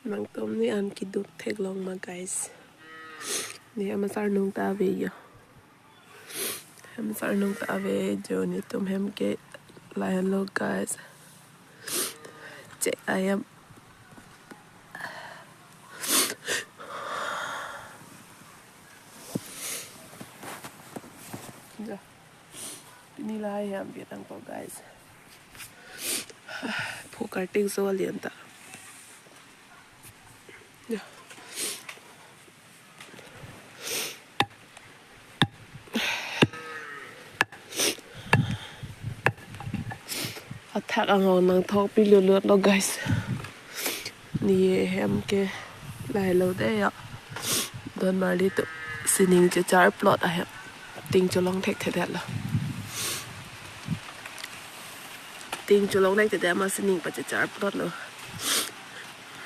Mang tôm ni ăn kiduk thek long ma guys. Ni am sar nung ta ve yo. Am sar nung ta ve jo ni tum hem ke lion lo guys. Che I am ja. Ni la I am Vietnam ko guys. Phu cutting so lian ta. Ja. Attack ang nang thok pi lut lo guys. Ni hem ke lai lo de ya. Don ma li tu sining che charplot a hem. Ting cholong thek thek la. Ting cholong thek thek ma sining pa che charplot lo.